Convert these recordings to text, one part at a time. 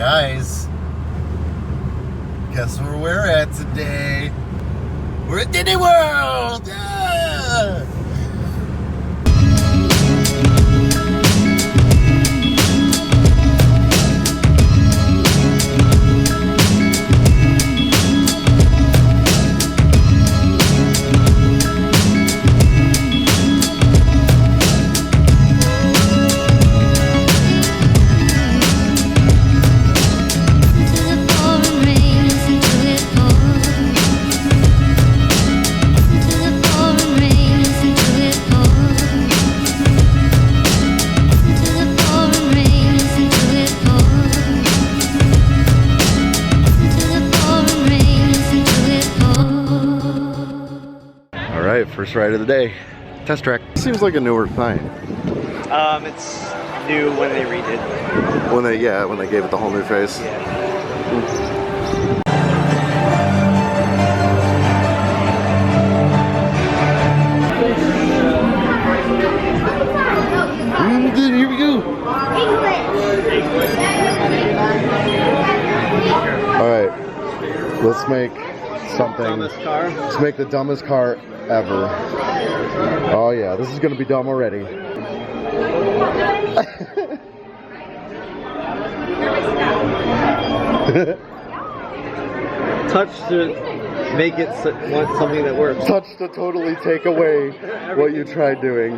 Guys, guess where we're at today? We're at Disney World! Yeah! First ride of the day, test track. Seems like a newer thing. It's new when they redid. When they gave it the whole new face. Yeah. Good, here we go. All right, let's make something. Dumbest car. Let's make the dumbest car ever. Oh yeah, this is gonna be dumb already. Touch to make it something that works. Touch to totally take away what you tried doing.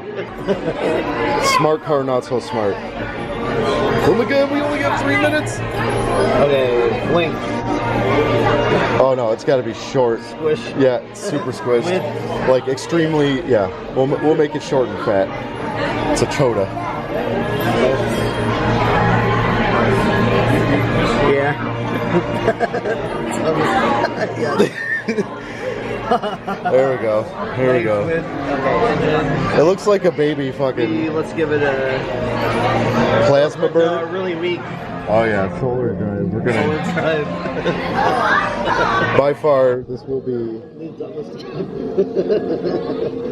Smart car, not so smart. Oh my god, we only got 3 minutes. Okay, blink. Oh no, it's got to be short. Squish. Yeah, super squished. Like extremely, yeah. We'll make it short and fat. It's a chota. Yeah. There we go. Here we go. It looks like a baby fucking. Let's give it a plasma burn. Really weak. Oh yeah, solar drive. We're gonna. Solar drive. By far, this will be. It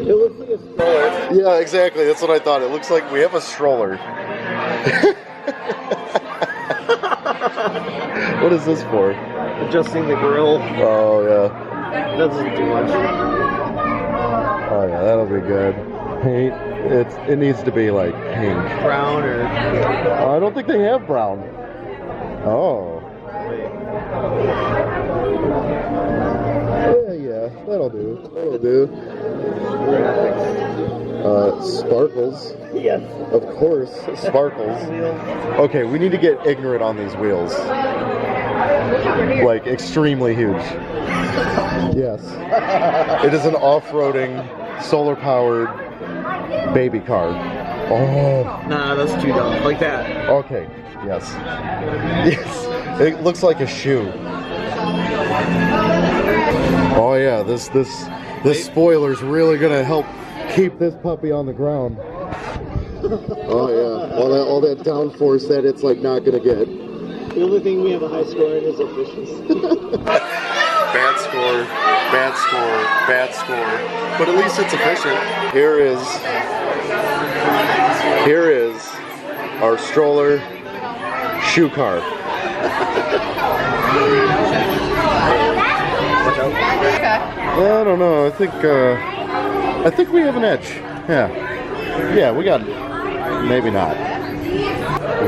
looks like a stroller. Yeah, exactly. That's what I thought. It looks like we have a stroller. What is this for? Adjusting the grill. Oh yeah. Doesn't do much. Oh yeah, that'll be good. Paint. It needs to be like pink. Brown or. I don't think they have brown. Oh. Yeah, that'll do. That'll do. Sparkles. Yes. Of course, sparkles. Okay, we need to get ignorant on these wheels. Like extremely huge. Yes. It is an off-roading, solar-powered baby car. Oh. Nah, that's too dumb. Like that. Okay. Yes. Yes. It looks like a shoe. Oh yeah, this spoiler's really gonna help keep this puppy on the ground. Oh yeah, all that downforce that it's like not gonna get. The only thing we have a high score in is efficiency. Bad score, bad score, bad score. But at least it's efficient. Here is our stroller shoe car. I don't know. I think we have an edge. Yeah, we got. Maybe not.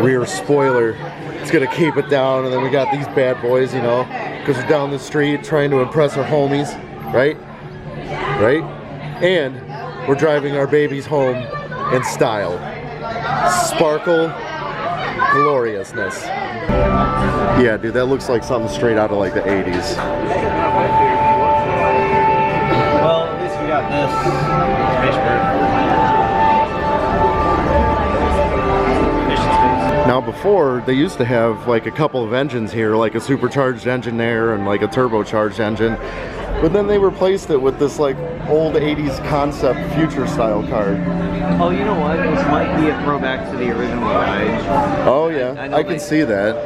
Rear spoiler. It's gonna keep it down, and then we got these bad boys, you know, because we're down the street trying to impress our homies, right? Right? And we're driving our babies home in style. Sparkle, gloriousness. Yeah, dude, that looks like something straight out of like the 80s. Well, at least we got this. Now before, they used to have like a couple of engines here, like a supercharged engine there and like a turbocharged engine. But then they replaced it with this like old 80s concept future style car. Oh, you know what? This might be a throwback to the original ride. Oh yeah, I can see that.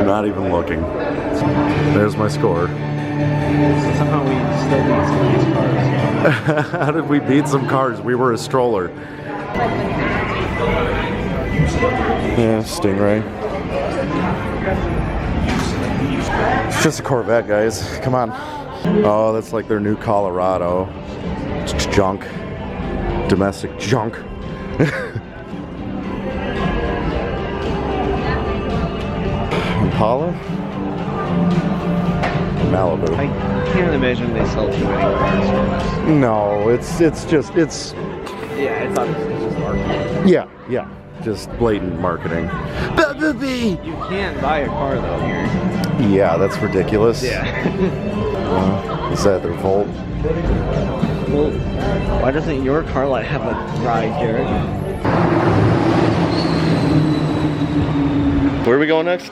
Not even looking. There's my score. Somehow we still beat some of these cars. How did we beat some cars? We were a stroller. Yeah, Stingray. It's just a Corvette, guys. Come on. Oh, that's like their new Colorado. It's junk. Domestic junk. Impala? Malibu. I can't imagine they sell too many cars. No, it's Yeah, I thought it was just marketing. yeah, just blatant marketing. You can't buy a car though here. Yeah, that's ridiculous. Yeah. Is that their Volt? Well, why doesn't your car lot have a ride, Jared? Where are we going next?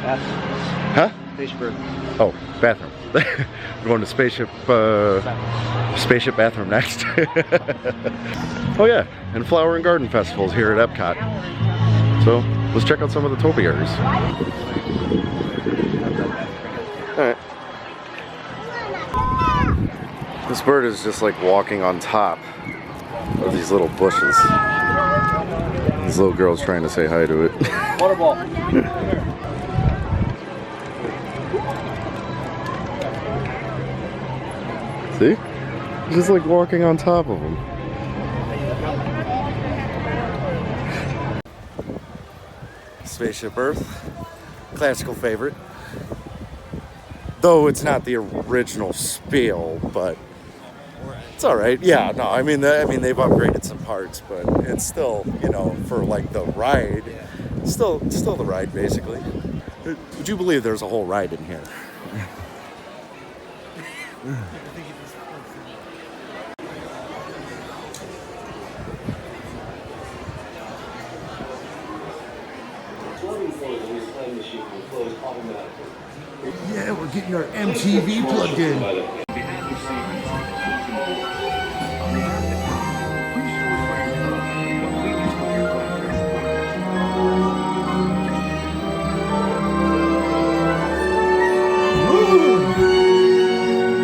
Huh? Fishburg. Oh, bathroom. We're going to spaceship bathroom next. Oh yeah, and Flower and Garden Festivals here at Epcot. So let's check out some of the topiaries. Alright. This bird is just like walking on top of these little bushes. This little girl's trying to say hi to it. Water ball. See? Just like walking on top of them. Spaceship Earth, classical favorite. Though it's not the original spiel, but it's all right. Yeah, no, I mean they've upgraded some parts, but it's still, you know, for like the ride, still the ride basically. Would you believe there's a whole ride in here? Yeah, we're getting our MTV plugged in.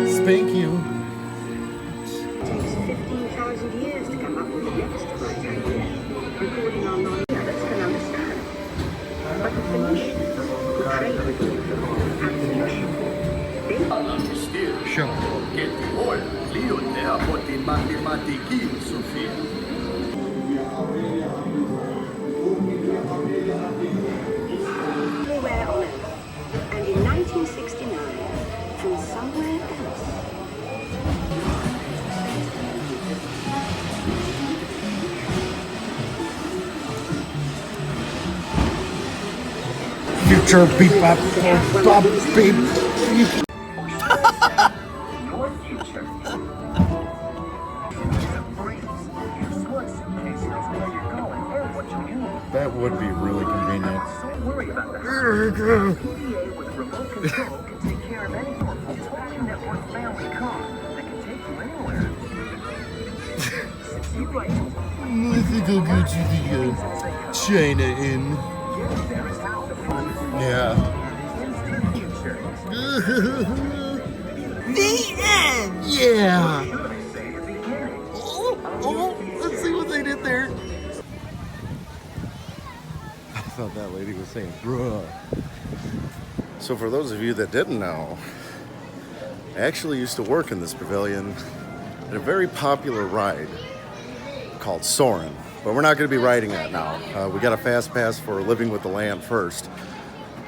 Spank you. It takes 15,000 years to come up with the next right idea. Recording our knowledge, others can understand. But the Phoenicians, who trade with you, had a solution. Show. Everywhere on Earth. And in 1969, from somewhere else, Future beep bop bop beep. your future. That would be really convenient. Don't worry about that. PDA with remote control can take care of any total network family car that can take you anywhere. You right. I think I'll go to the China Inn. There is how the fun Yeah. into the future. The end. Yeah. Should I say the beginning? Oh, let's see what they did there. I thought that lady was saying, bruh. So for those of you that didn't know, I actually used to work in this pavilion at a very popular ride called Soarin'. But we're not going to be riding that now. We got a fast pass for Living with the Land first.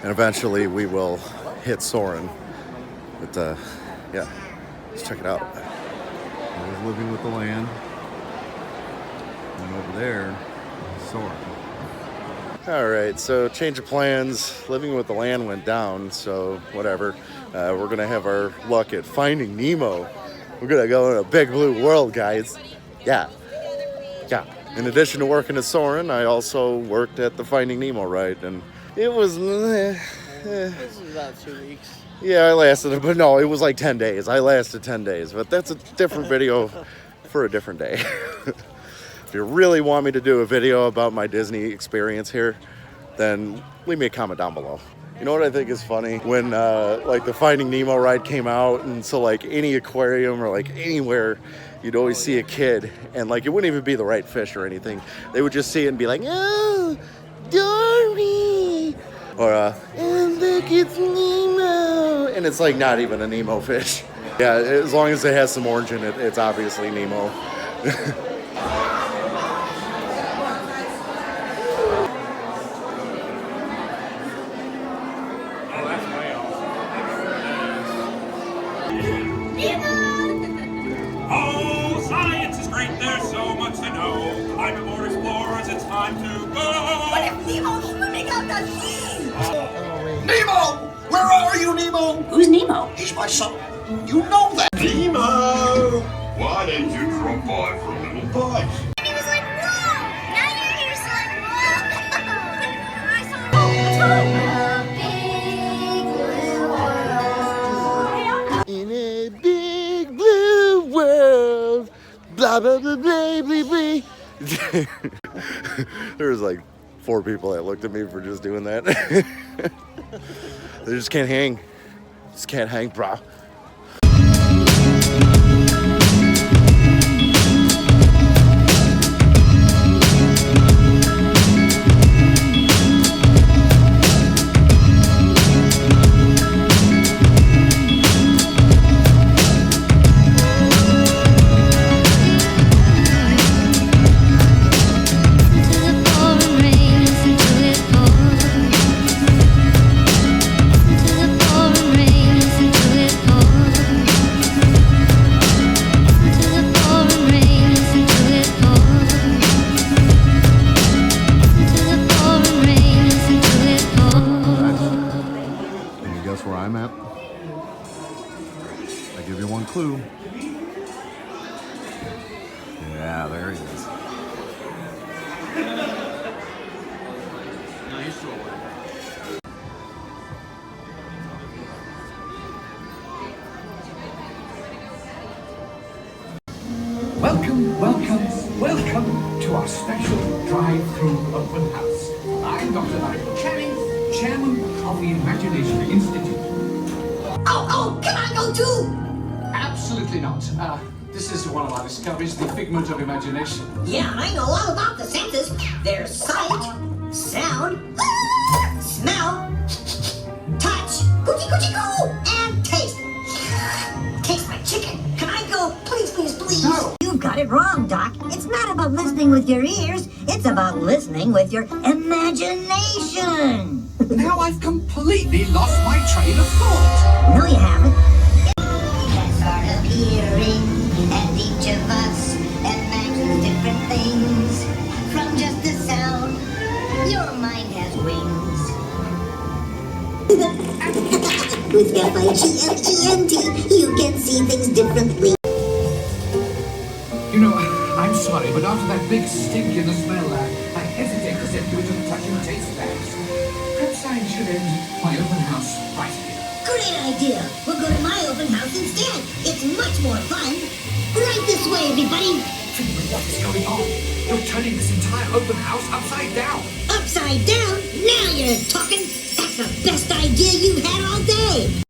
And eventually we will hit Soarin'. But yeah, let's check it out. There's Living with the Land. And over there, Soarin'. Alright, so change of plans. Living with the Land went down, so whatever. We're gonna have our luck at Finding Nemo. We're gonna go in a big blue world, guys. Yeah. In addition to working at Soarin', I also worked at the Finding Nemo ride, and it was This is about 2 weeks. yeah, I lasted, but no, it was like 10 days. I lasted 10 days, but that's a different video for a different day. If you really want me to do a video about my Disney experience here, then leave me a comment down below. You know what I think is funny? When like the Finding Nemo ride came out, and so like any aquarium or like anywhere, you'd always see a kid, and like it wouldn't even be the right fish or anything. They would just see it and be like, "Oh, Dory," or "And look, it's Nemo," and it's like not even a Nemo fish. Yeah, as long as it has some orange in it, it's obviously Nemo. Oh, science is great, there's so much to know. Climb aboard, explorers, it's time to go. What if Nemo's swimming out the sea? Nemo! Where are you, Nemo? Who's Nemo? He's my son. You know that. Nemo! Why didn't you drop by for a little bite? And he was like, whoa! Now you're here, son. Whoa! I saw In a big blue world, blah blah blah blah blah blah. There was like 4 people that looked at me for just doing that. They just can't hang. Just can't hang, brah. Guess where I'm at? I give you one clue. Yeah, there he is. No, he's still away. Welcome to our special drive-through open house. I'm Dr. Michael Channing, Chairman of the Imagination Institute. Oh, can I go too? Absolutely not. This is one of our discoveries, the figment of imagination. Yeah, I know all about the senses. There's sight, sound, smell, touch, coochie-coo, and taste. Taste my chicken. Can I go? Please, please, please. No. You got it wrong, Doc. It's not about listening with your ears. It's about listening with your imagination. Now I've completely lost my train of thought. No, you haven't. Cats are appearing, and each of us imagines different things. From just the sound, your mind has wings. With F-I-G-M-E-N-T, you can see things differently. You know, I'm sorry, but after that big stink in the smell, I hesitate to send you into the touch and taste bags. Perhaps I should end my open house right here. Great idea. We'll go to my open house instead. It's much more fun. Right this way, everybody. What is going on? You're turning this entire open house upside down. Upside down? Now you're talking. That's the best idea you've had all day.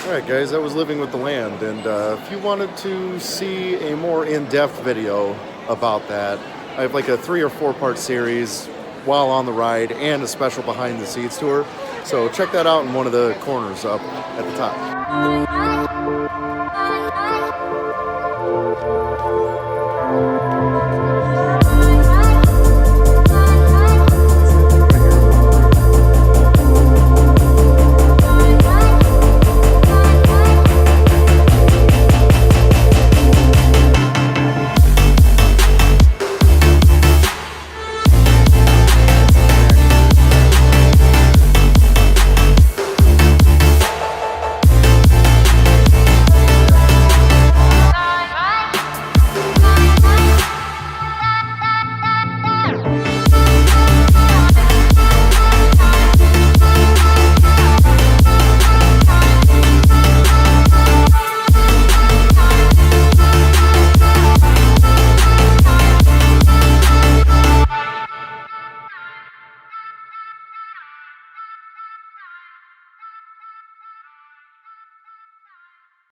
Alright guys, that was Living with the Land, and if you wanted to see a more in-depth video about that, I have like a 3 or 4 part series while on the ride and a special behind the scenes tour. So check that out in one of the corners up at the top.